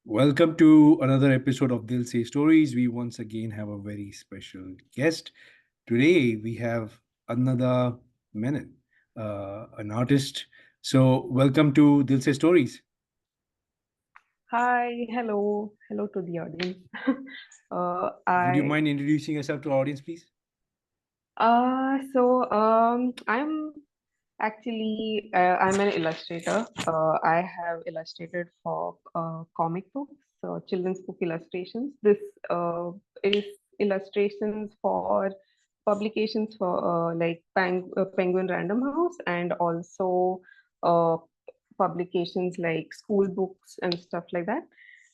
Welcome to another episode of DilSe Stories. We once again have a very special guest. Today we have Annada Menon, an artist. So, welcome to DilSe Stories. Hi, hello to the audience. uh, Would you I mind introducing yourself to our audience, please? I'm actually I'm an illustrator. I have illustrated for comic books, children's book illustrations. This is illustrations for publications for like Penguin Random House and also uh, publications like school books and stuff like that.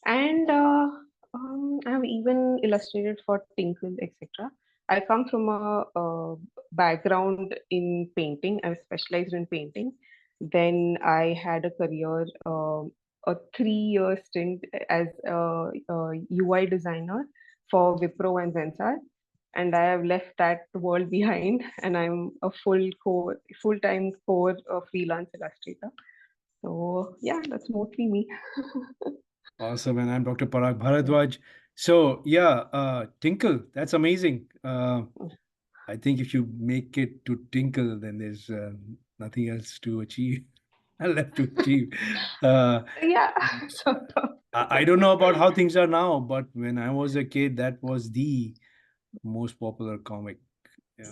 And I've even illustrated for Tinkle, etc. I come from a background in painting. I was specialized in painting. Then I had a career, a 3 year stint as a UI designer for Wipro and Zensar. And I have left that world behind, and I'm a full time core freelance illustrator. So yeah, that's mostly me. Awesome. And I'm Dr. Parag Bharadwaj. So, yeah, Tinkle, that's amazing. I think if you make it to Tinkle, then there's nothing else to achieve. Left to achieve. Uh, Yeah, sort of. I don't know about how things are now, but when I was a kid, that was the most popular comic, I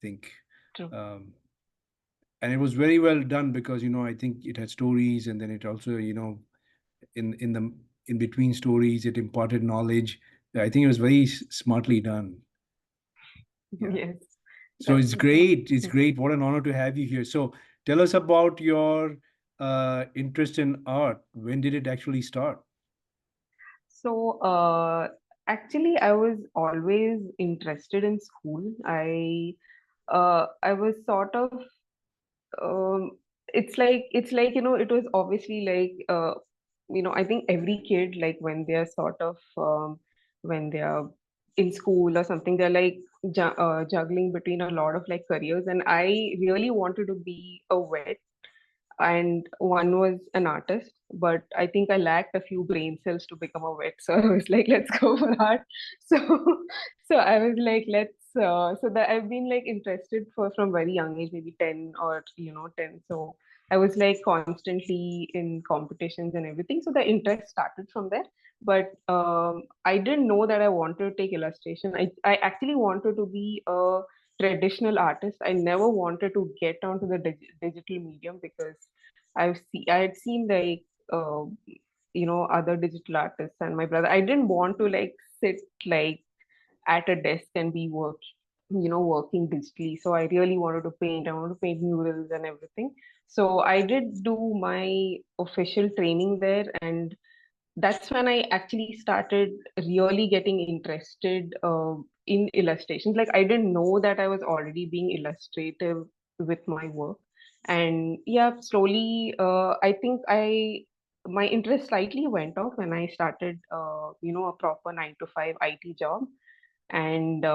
think. True. Um, and it was very well done because, I think it had stories, and then it also, in the in between stories, it imparted knowledge. I think it was very smartly done. Yeah. Yes, So that's it's what I great. It's great. What an honor to have you here. So tell us about your interest in art. When did it actually start? So, actually, I was always interested in school. I was sort of it's like it was obviously like I think every kid, like when they're sort of when they're in school or something, they're like juggling between a lot of like careers, and I really wanted to be a vet, and one was an artist, but I think I lacked a few brain cells to become a vet. So I was like, let's go for art. So so I was like, let's so that I've been like interested for from very young age, maybe 10 or 10. So I was like constantly in competitions and everything. So the interest started from there. But I didn't know that I wanted to take illustration. I actually wanted to be a traditional artist. I never wanted to get onto the digital medium because I had seen like other digital artists and my brother. I didn't want to like sit like at a desk and be working digitally. So I really wanted to paint. I wanted to paint murals and everything. So I did do my official training there, and that's when I actually started really getting interested in illustrations. Like I didn't know that I was already being illustrative with my work, and yeah, slowly, I think I my interest slightly went off when I started, a proper 9 to 5 IT job, and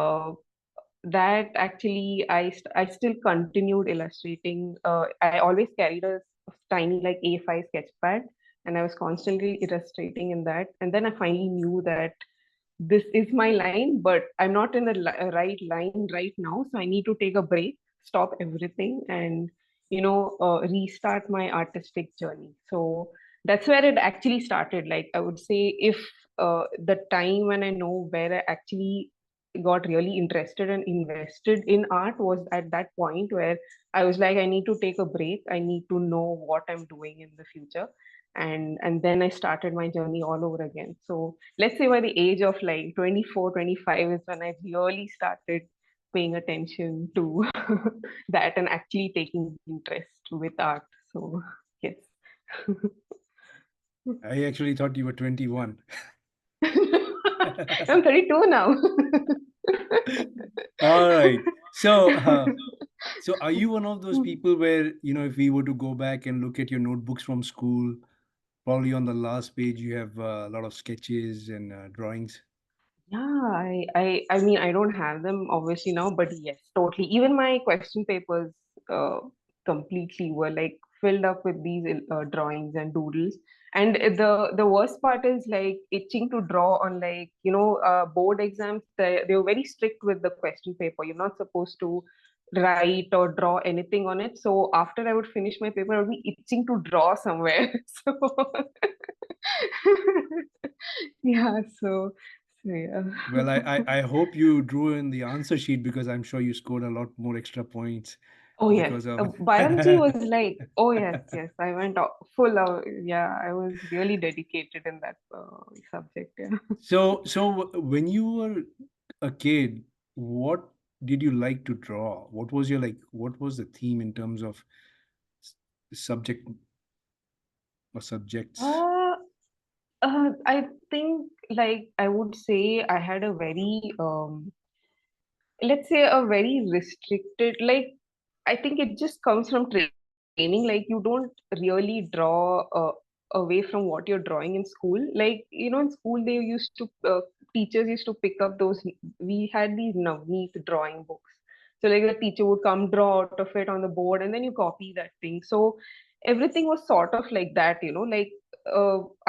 that actually I still continued illustrating. I always carried a tiny like A5 sketch pad, and I was constantly illustrating in that. And then I finally knew that this is my line, but I'm not in the right line right now, so I need to take a break, stop everything, and restart my artistic journey. So that's where it actually started. Like I would say, if the time when I know where I actually got really interested and invested in art was at that point where I was like, I need to take a break. I need to know what I'm doing in the future. And then I started my journey all over again. So let's say by the age of like 24, 25 is when I really started paying attention to that and actually taking interest with art. So yes. I actually thought you were 21. I'm 32 now. All right. So are you one of those people where, if we were to go back and look at your notebooks from school, probably on the last page you have a lot of sketches and drawings? Yeah, I mean, I don't have them obviously now, but yes, totally. Even my question papers uh, completely were like filled up with these drawings and doodles. And the worst part is like itching to draw on, like, board exams. They were very strict with the question paper. You're not supposed to write or draw anything on it. So after I would finish my paper, I would be itching to draw somewhere. So yeah, so yeah. Well, I hope you drew in the answer sheet because I'm sure you scored a lot more extra points Oh yes, because of biology was like, oh yes, yes. I went full out. Yeah, I was really dedicated in that subject. Yeah. So when you were a kid, what did you like to draw? What was your like what was the theme in terms of s- subject or subjects? Uh, I think, like, I would say I had a very let's say a very restricted, like, I think it just comes from training. Like, you don't really draw away from what you're drawing in school. Like, in school they used to teachers used to pick up those. We had these neat drawing books. So like the teacher would come draw out of it on the board, and then you copy that thing. So everything was sort of like that. Like,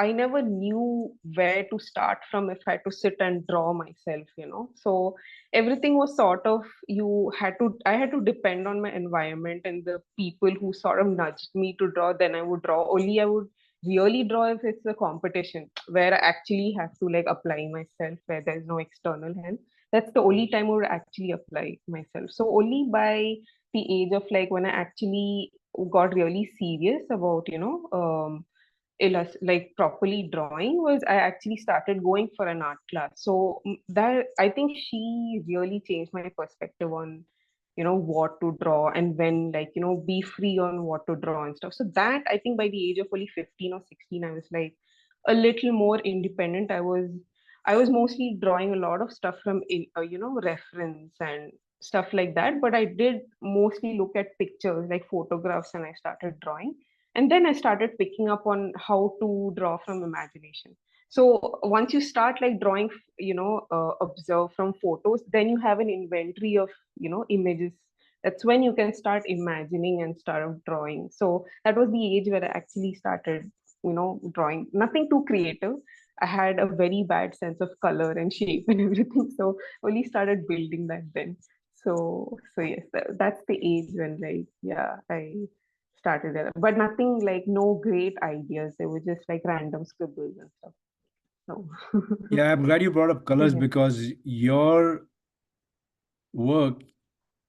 I never knew where to start from if I had to sit and draw myself. So everything was sort of, I had to depend on my environment and the people who sort of nudged me to draw. Then I would draw. Only I would really draw if it's a competition where I actually have to like apply myself, where there's no external help. That's the only time I would actually apply myself. So only by the age of, like, when I actually got really serious about like properly drawing, was I actually started going for an art class. So that, I think, she really changed my perspective on what to draw, and when, like, be free on what to draw and stuff. So that, I think, by the age of only 15 or 16, I was like a little more independent. I was mostly drawing a lot of stuff from reference and stuff like that, but I did mostly look at pictures, like photographs, and I started drawing. And then I started picking up on how to draw from imagination. So once you start like drawing, observe from photos, then you have an inventory of images. That's when you can start imagining and start drawing. So that was the age where I actually started drawing. Nothing too creative. I had a very bad sense of color and shape and everything, so only started building that then. So yes, that's the age when, like, yeah, I started it. But nothing, like, no great ideas. They were just like random scribbles and stuff. So Yeah, I'm glad you brought up so colors yeah. because your work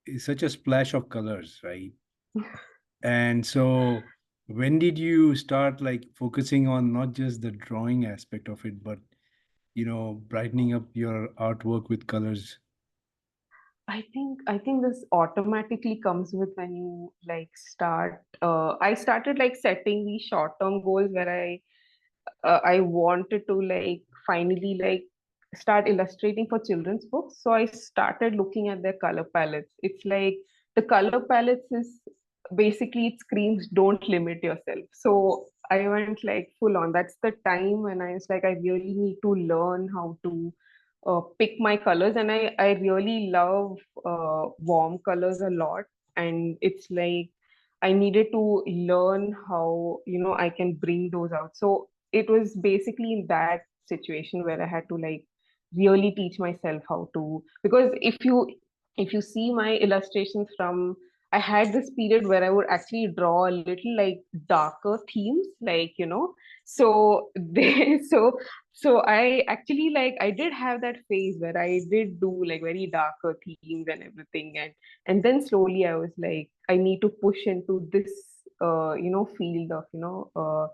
is such a splash of colors, right? And so when did you start like focusing on not just the drawing aspect of it, but brightening up your artwork with colors? I think this automatically comes with when you like start. I started like setting these short-term goals where I wanted to like finally like start illustrating for children's books. So I started looking at their color palettes. It's like the color palettes is basically, it screams don't limit yourself. So I went like full on. That's the time when I was like, I really need to learn how to pick my colors, and I really love warm colors a lot. And it's like I needed to learn how I can bring those out. So it was basically in that situation where I had to like really teach myself how to, because if you see my illustrations from, I had this period where I would actually draw a little like darker themes, like so they so I actually, like, I did have that phase where I did do like very darker themes and everything. And then slowly I was like, I need to push into this field of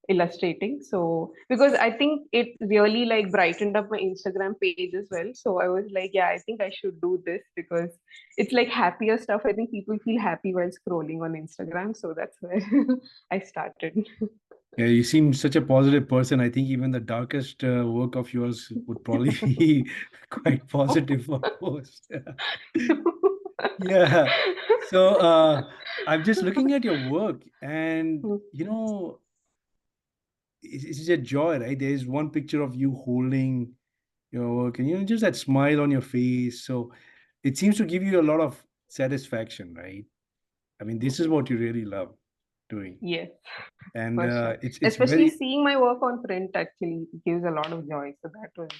illustrating. So because I think it really like brightened up my Instagram page as well. So I was like, yeah, I think I should do this because it's like happier stuff. I think people feel happy while scrolling on Instagram. So that's where I started. Yeah, you seem such a positive person. I think even the darkest work of yours would probably be quite positive for post. Yeah. So I'm just looking at your work and it's a joy, right? There's one picture of you holding your work and just that smile on your face. So it seems to give you a lot of satisfaction, right? I mean, this is what you really love. doing. Yes, And for sure. it's Especially very, seeing my work on print actually gives a lot of joy. So that was.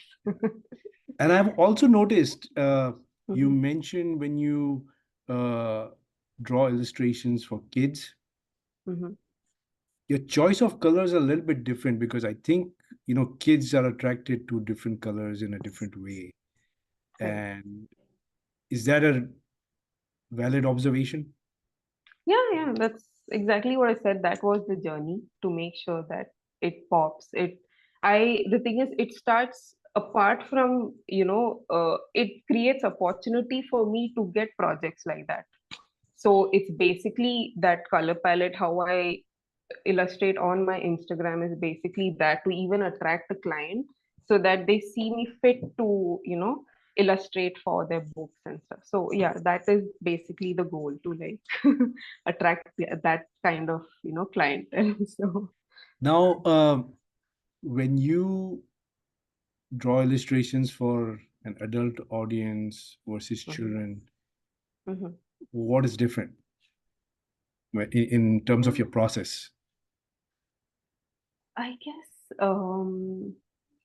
and I've also noticed you Mhm, mentioned when you uh, draw illustrations for kids, mhm, your choice of colors are a little bit different because I think, kids are attracted to different colors in a different way. right. And is that a valid observation? Yeah, yeah, that's exactly what I said. That was the journey to make sure that it pops. The thing is, it starts apart from, it creates opportunity for me to get projects like that. So it's basically that color palette. How I illustrate on my Instagram is basically that, to even attract the client so that they see me fit to, illustrate for their books and stuff. So yeah, that is basically the goal, to like attract that kind of, clientele. So Now, when you draw illustrations for an adult audience versus mhm, children, mhm. what is different in terms of your process? I guess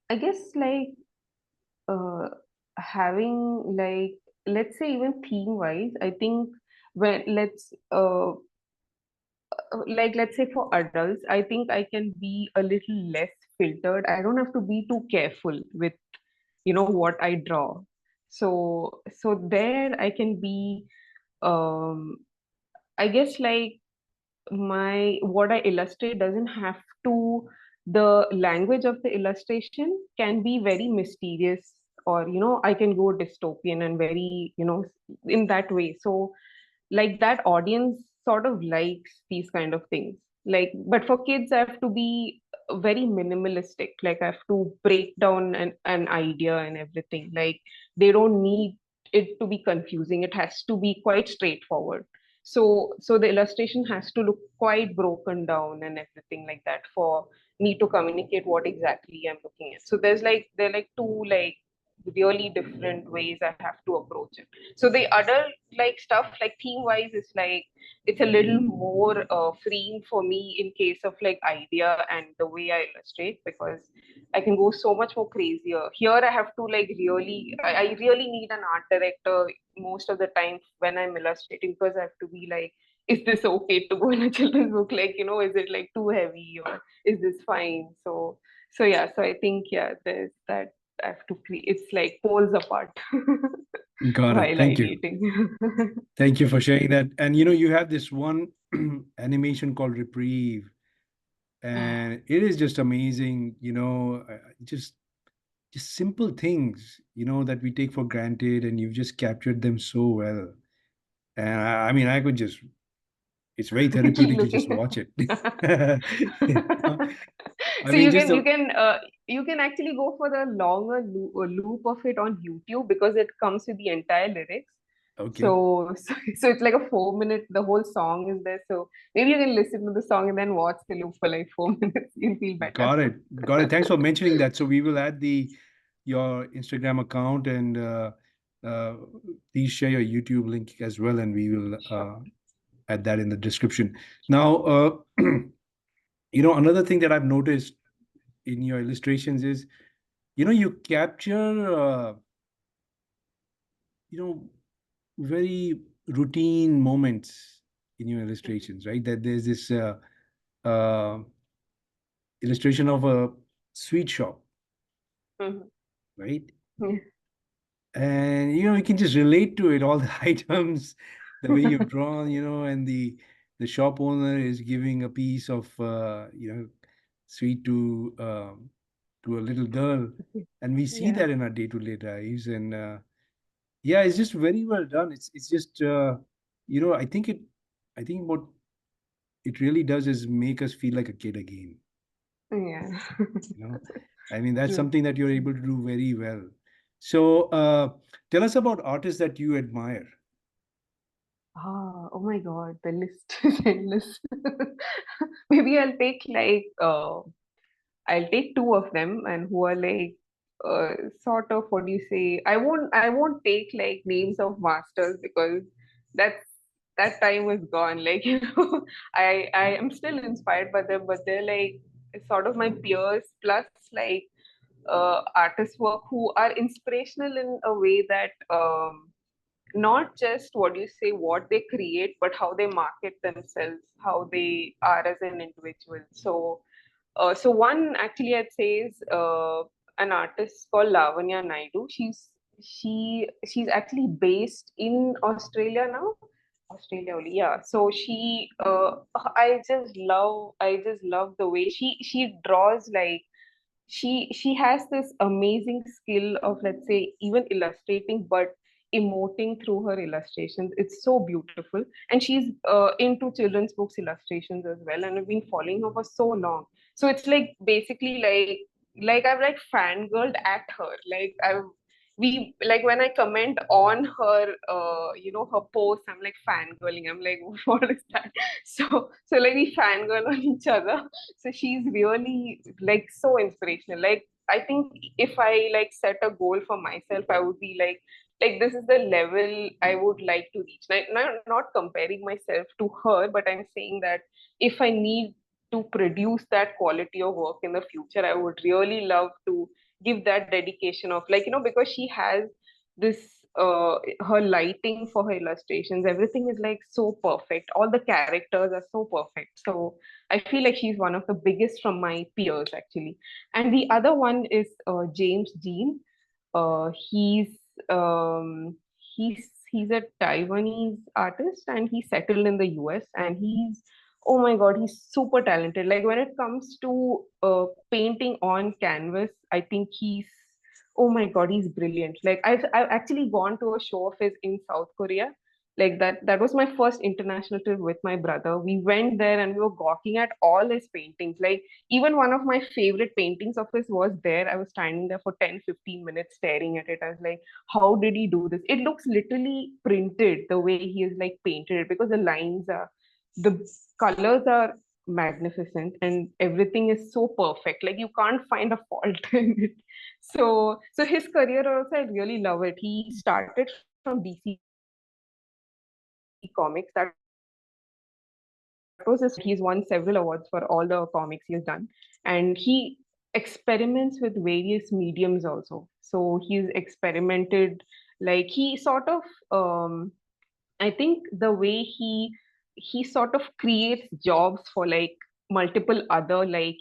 I guess like uh having like, let's say, even theme wise, I think when let's like, let's say for adults, I think I can be a little less filtered. I don't have to be too careful with, what I draw. So there I can be, um I guess, like, my what I illustrate doesn't have to, the language of the illustration can be very mysterious, or I can go dystopian and very, in that way. So like, that audience sort of likes these kind of things. Like, but for kids I have to be very minimalistic. Like, I have to break down an idea and everything. Like, they don't need it to be confusing, it has to be quite straightforward. So the illustration has to look quite broken down and everything like that for me to communicate what exactly I'm looking at. So there are like two, like, really different ways I have to approach it. So the adult, like, stuff, like, theme wise, is like, it's a little more freeing for me in case of like idea and the way I illustrate, because I can go so much more crazier. Here I have to like really, I really need an art director most of the time when I'm illustrating, because I have to be like, is this okay to go in a children's book? Like, is it like too heavy, or is this fine? So yeah, so I think, yeah, there's that. I have to create, it's like poles apart Got it. while Thank you. ideating. Thank you for sharing that. And you have this one animation called Reprieve, and it is just amazing. Just simple things, that we take for granted, and you've just captured them so well. And I mean, I could just, it's very Keep therapeutic to just looking. watch it. You know? I So mean, you just can you the, can you can actually go for the longer loop of it on YouTube, because it comes with the entire lyrics. okay. So it's like a 4 minute. The whole song is there. So maybe you can listen to the song and then watch the loop for like 4 minutes. You'll feel better. Got it. Got it. Thanks for mentioning that. So we will add your Instagram account, and uh, please share your YouTube link as well, and we will Sure. add that in the description. Now, another thing that I've noticed in your illustrations is, you capture, you know, very routine moments in your illustrations, right? That there's this uh, illustration of a sweet shop, Mhm. right? Yeah. And you can just relate to it, all the items, the way you've drawn, and the shop owner is giving a piece of sweet to a little girl, and we see Yeah. that in our day-to-day lives. And yeah, it's just very well done. It's just I think what it really does is make us feel like a kid again. Yeah. you know I mean, that's True. something that you're able to do very well. So tell us about artists that you admire. Oh my God, the list is endless. Maybe I'll take two of them, and who are like, sort of, what do you say? I won't take like names of masters, because that's that time is gone. Like, I am still inspired by them, but they're like sort of my peers, plus like artist work who are inspirational in a way that not just what you say, what they create, but how they market themselves, how they are as an individual. So one actually I'd say is an artist called Lavanya Naidu. She's actually based in Australia now. Australia only, yeah. So I just love the way she draws. Like she has this amazing skill of, let's say, even illustrating, but emoting through her illustrations. It's so beautiful, and she's into children's books illustrations as well, and I've been following her for so long. So it's like basically like I've like fangirled at her. Like I've we like when I comment on her her post, I'm like fangirling. I'm like, what is that? So like we fangirl on each other. So she's really like so inspirational. Like I think if I like set a goal for myself, I would be like this is the level I would like to reach. Not comparing myself to her, but I'm saying that if I need to produce that quality of work in the future, I would really love to give that dedication of, like, because she has this her lighting for her illustrations, everything is like so perfect, all the characters are so perfect. So I feel like she's one of the biggest from my peers actually. And the other one is James Jean. Uh, he's um, he's he's a Taiwanese artist, and he settled in the US, and he's, oh my god, he's super talented. Like when it comes to painting on canvas, I think he's, oh my god, he's brilliant. Like I've actually gone to a show of his in South Korea. Like that was my first international trip with my brother. We went there and we were gawking at all his paintings. Like even one of my favorite paintings of his was there. I was standing there for 10-15 minutes staring at it. I was like, how did he do this? It looks literally printed the way he is like painted it, because the colors are magnificent and everything is so perfect. Like you can't find a fault in it. So his career also, I really love it. He started from DC Comics. That was his first career, and he's won several awards for all the comics he has done. And he experiments with various mediums also. So he's experimented, like he sort of I think the way he sort of creates jobs for like multiple other, like,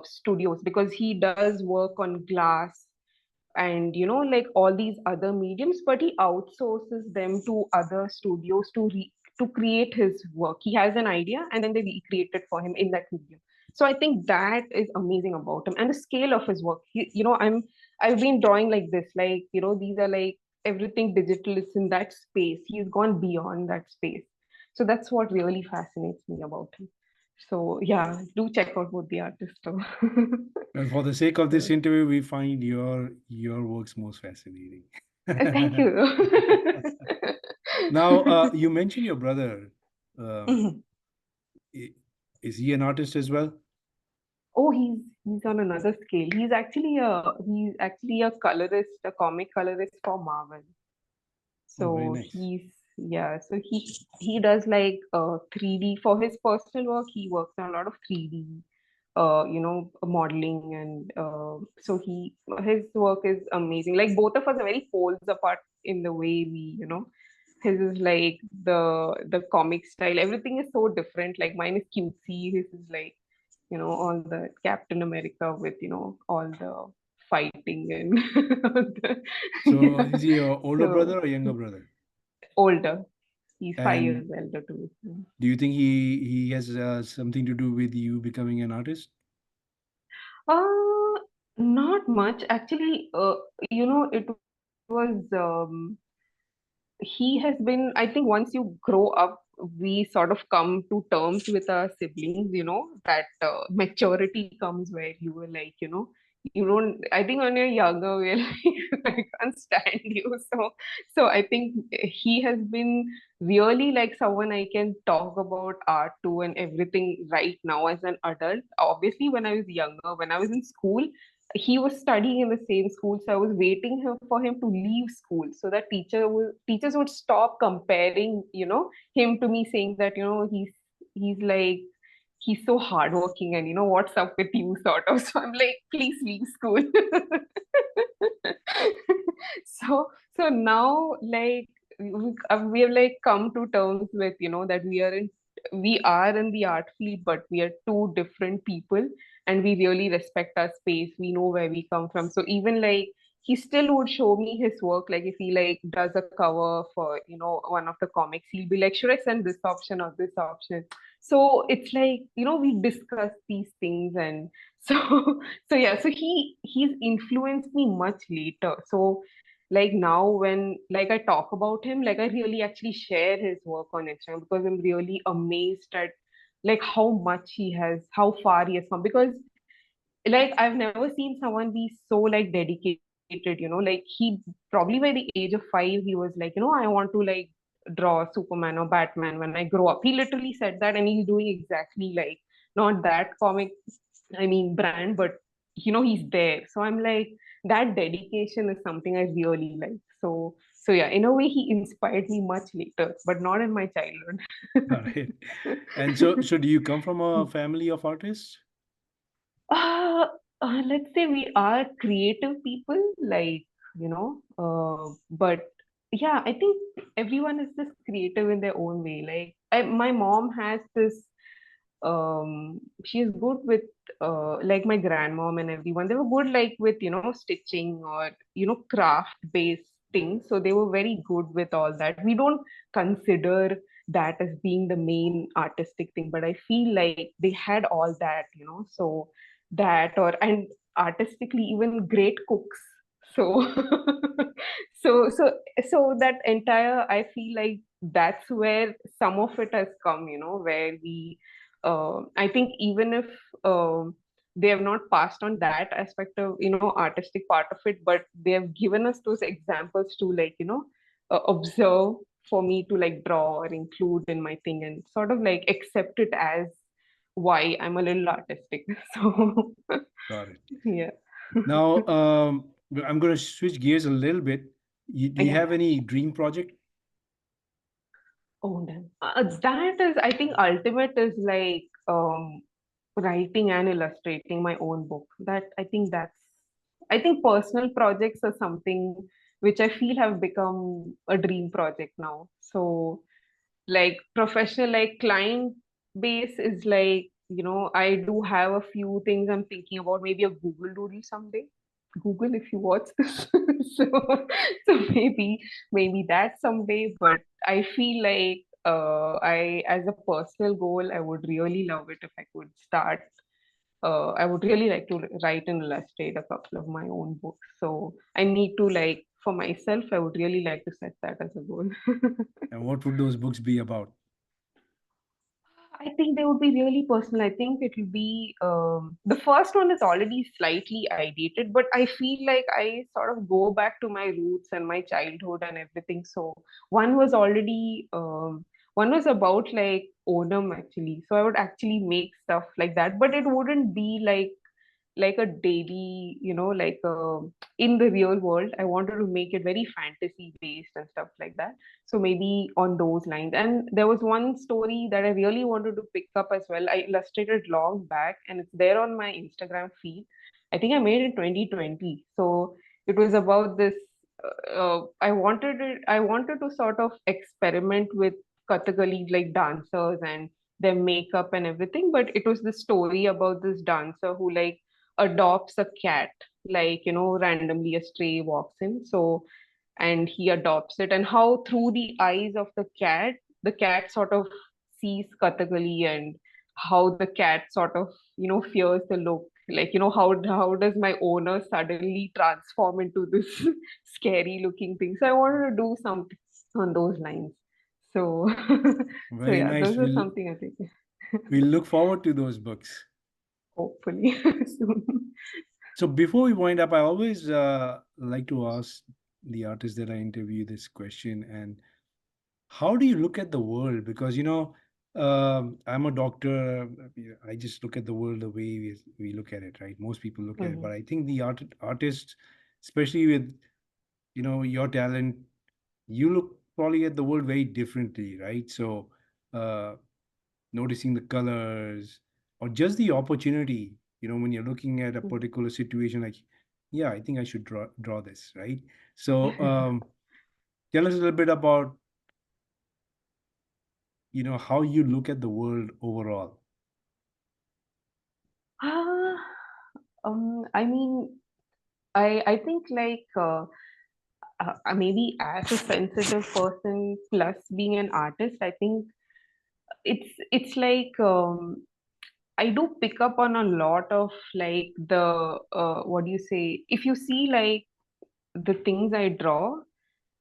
studios, because he does work on glass and like all these other mediums, but he outsources them to other studios to create his work. He has an idea and then they recreate it for him in that medium. So I think that is amazing about him, and the scale of his work. I've been drawing like this, like, these are like everything digital is in that space. He's gone beyond that space. So that's what really fascinates me about him. So yeah, do check out both the artists too. Well, for the sake of this So, interview, we find your works most fascinating. thank you. Now, you mentioned your brother. Um, i- is he an artist as well? Oh, he's on another scale. He's actually a colorist, a comic colorist for Marvel. Oh, very So nice. he does like 3D for his personal work. He works on a lot of 3D, modeling, and so his work is amazing. Like both of us are very poles apart in the way his is like the comic style. Everything is so different. Like mine is cutesy. His is like, all the Captain America with, all the fighting and all So, is he your older so brother or younger brother? older. He's 5 years And elder to me. do you think he has something to do with you becoming an artist? Uh, Not much. Actually, it was he has been, I think once you grow up, we sort of come to terms with our siblings, that maturity comes where you were like, you don't, I think when you're younger, we're like, I can't stand you. So I think he has been really like someone I can talk about art to and everything right now as an adult. Obviously, when I was younger, when I was in school, he was studying in the same school, so I was waiting for him to leave school so that teachers would stop comparing, him to me, saying that, he's like he's so hardworking and what's up with you sort of. So I'm like, please leave school. So now like we have like come to terms with that we are in the art field, but we are two different people, and we really respect our space. We know where we come from. So even like he still would show me his work. Like if he like does a cover for one of the comics, he'll be like, should I send this option or this option? So it's like we discuss these things. And so so yeah, so he's influenced me much later. So like now when like I talk about him, like I really actually share his work on Instagram because I'm really amazed at like how much he has, how far he has come. Because like I've never seen someone be so like dedicated, like he probably by the age of 5 he was like, I want to like draw Superman or Batman when I grow up. He literally said that, and he's doing exactly like, not that comic, I mean brand, but he's there. So I'm like, that dedication is something I really like. So yeah, in a way he inspired me much later, but not in my childhood. All right. And so do you come from a family of artists? Uh, let's say we are creative people, like, but yeah, I think everyone is just creative in their own way. Like, my mom has this, she is good with, like my grandmom and everyone, they were good like with, stitching or, craft based things. So they were very good with all that. We don't consider that as being the main artistic thing, but I feel like they had all that, so that, or and artistically even great cooks. So so that entire, I feel like that's where some of it has come, where we, I think even if they have not passed on that aspect of, artistic part of it, but they have given us those examples to like, observe, for me to like draw or include in my thing, and sort of like accept it as why I'm a little artistic. So Got it. yeah. Now, I'm going to switch gears a little bit. Do you Yeah. have any dream project? Oh, damn. That is, I think, ultimate is like writing and illustrating my own book. I think personal projects are something which I feel have become a dream project now. So like professional, like client base is like, I do have a few things I'm thinking about, maybe a Google Doodle someday. Google, if you watch this. so so maybe that someday. But I feel like I, as a personal goal, I would really love it if I could start, I would really like to write and illustrate a couple of my own books. So I need to like, for myself, I would really like to set that as a goal. And what would those books be about? I think they would be really personal. I think it will be, the first one is already slightly ideated, but I feel like I sort of go back to my roots and my childhood and everything. So one was already, one was about like Onam actually. So I would actually make stuff like that, but it wouldn't be like a daily, like in the real world. I wanted to make it very fantasy based and stuff like that. So maybe on those lines. And there was one story that I really wanted to pick up as well. I illustrated long back, and it's there on my Instagram feed. I think I made it in 2020. So it was about this. I wanted to sort of experiment with Kathakali like dancers and their makeup and everything, but it was the story about this dancer who like adopts a cat, like randomly a stray walks in, so, and he adopts it, and how through the eyes of the cat sort of sees Kathakali, and how the cat sort of fears the look, like how does my owner suddenly transform into this scary looking thing. So I wanted to do something on those lines. So so Very yeah, nice. those are We'll something I think. we'll look forward to those books. Hopefully soon. So before we wind up, I always like to ask the artists that I interview this question, and how do you look at the world? Because I'm a doctor. I just look at the world the way we look at it, right? Most people look at it, but I think the artists, especially with your talent, you look probably at the world very differently, right? So uh, noticing the colors or just the opportunity, when you're looking at a particular situation, like, yeah, I think I should draw this, right? So tell us a little bit about how you look at the world overall. Ah, I mean, I think like maybe as a sensitive person plus being an artist, I think it's like I do pick up on a lot of like the what do you say? If you see like the things I draw,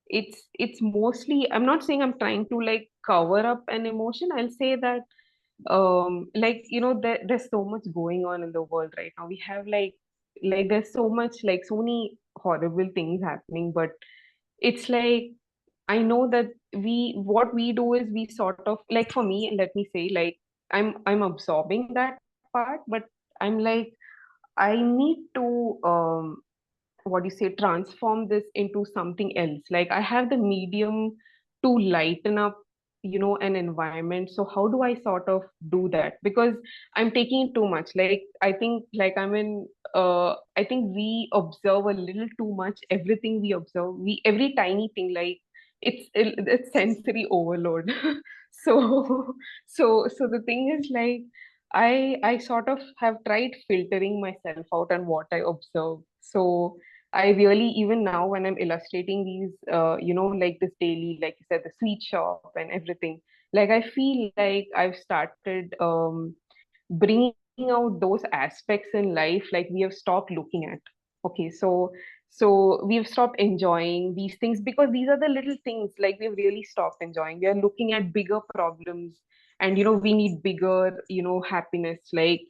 it's mostly, I'm not saying I'm trying to like cover up an emotion. I'll say that like there's so much going on in the world right now. We have like there's so much, like so many horrible things happening, but it's like I know that we what we do is we sort of like, for me, let me say, like I'm absorbing that part, but I'm like I need to what do you say, transform this into something else. Like I have the medium to lighten up an environment. So how do I sort of do that? Because I'm taking too much. Like I think like I think we observe a little too much. Everything we observe, we every tiny thing, like it's sensory overload. so so the thing is like I sort of have tried filtering myself out and what I observe. So I really, even now when I'm illustrating these, like this daily, like you said, the sweet shop and everything, like I feel like I've started bringing out those aspects in life, like we have stopped looking at. Okay, so we've stopped enjoying these things because these are the little things, like we've really stopped enjoying. We are looking at bigger problems, and we need bigger happiness, like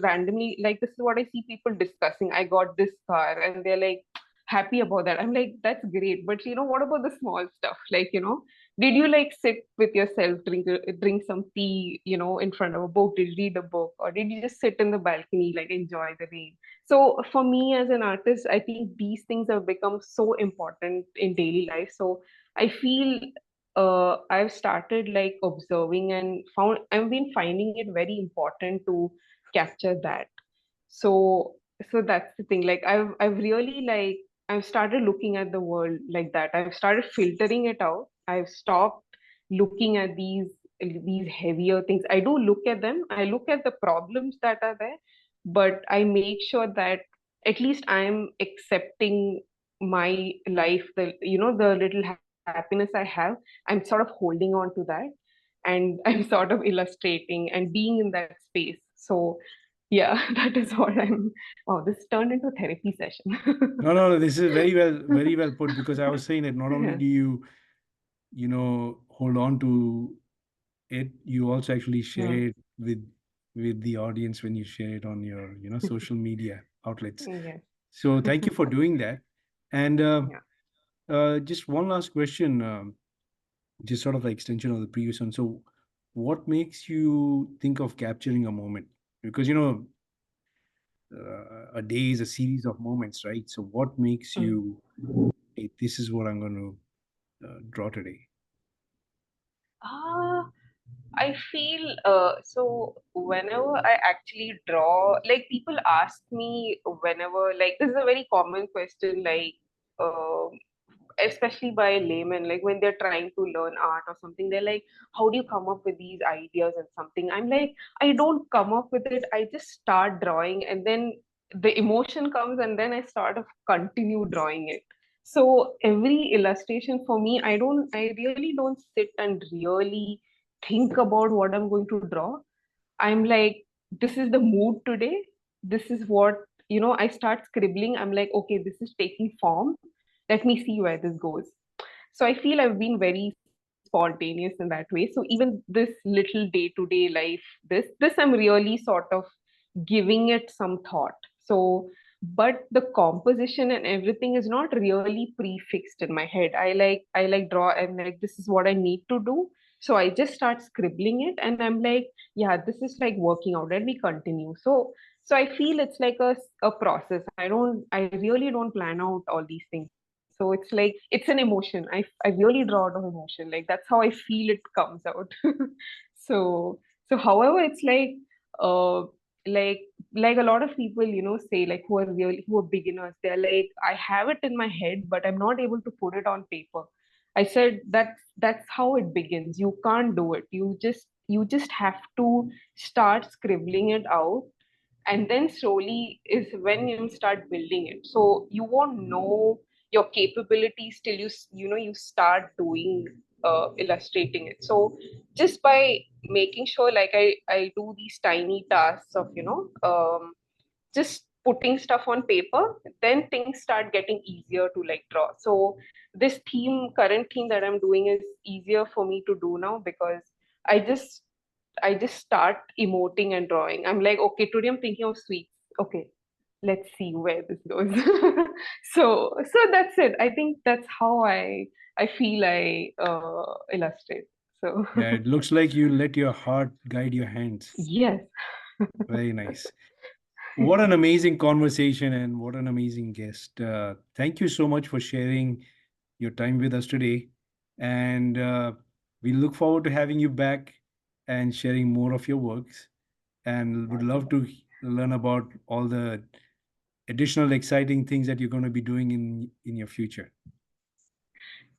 randomly, like this is what I see people discussing. I got this car and they're like happy about that. I'm like, that's great, but what about the small stuff? Like did you like sit with yourself, drink some tea in front of a book? Did you read a book, or did you just sit in the balcony, like enjoy the rain? So for me as an artist, I think these things have become so important in daily life. So I feel I've started like observing and found I've been finding it very important to capture that. So so that's the thing. Like I've really like I've started looking at the world like that. I've started filtering it out. I've stopped looking at these heavier things. I do look at them. I look at the problems that are there, but I make sure that at least I'm accepting my life, the the little happiness I have. I'm sort of holding on to that, and I'm sort of illustrating and being in that space. So yeah, that is what I'm. Oh, this turned into a therapy session. No, no, no, this is very well put, because I was saying that not only Yeah. do you hold on to it, you also actually Hmm. share it with the audience when you share it on your social media outlets. Yes. So thank you for doing that. And Yeah. just one last question, just sort of like extension of the previous one. So what makes you think of capturing a moment? Because a day is a series of moments, right? So what makes Mm. you, hey, this is what I'm going to draw today? Ah, I feel so whenever I actually draw, like people ask me whenever, like this is a very common question, like especially by laymen, like when they're trying to learn art or something, they're like, how do you come up with these ideas and something? I'm like, I don't come up with it, I just start drawing, and then the emotion comes, and then I sort of continue drawing it. So every illustration for me, I really don't sit and really think about what I'm going to draw. I'm like, this is the mood today. This is what, I start scribbling. I'm like, okay, this is taking form. Let me see where this goes. So I feel I've been very spontaneous in that way. So even this little day-to-day life, this I'm really sort of giving it some thought. So but the composition and everything is not really prefixed in my head. I like draw, I'm like, this is what I need to do. So I just start scribbling it and I'm like, yeah, this is like working out. Let me continue. So I feel it's like a process. I really don't plan out all these things. So it's like it's an emotion. I really draw out of emotion. Like that's how I feel it comes out. so so however it's uh like like a lot of people, say, like, who are beginners, they're like, I have it in my head but I'm not able to put it on paper. I said that's how it begins. You can't do it. You just have to start scribbling it out, and then slowly is when you start building it. So you won't know your capabilities till you start doing illustrating it. So just by making sure, like, I do these tiny tasks of just putting stuff on paper, then things start getting easier to like draw. So this current theme that I'm doing is easier for me to do now because i just I just start emoting and drawing. I'm like, okay, today I'm thinking of sweets. Okay, let's see where this goes. So that's it. I think that's how I feel I illustrate. So Yeah, it looks like you let your heart guide your hands. yes. Very nice. What an amazing conversation and what an amazing guest. Thank you so much for sharing your time with us today. And we look forward to having you back and sharing more of your works. And would love to learn about all the additional exciting things that you're going to be doing in your future.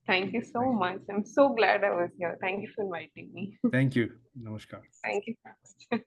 Thank you so Thank much. I'm so glad I was here. Thank you for inviting me. thank you. Namaskar. Thank you so much.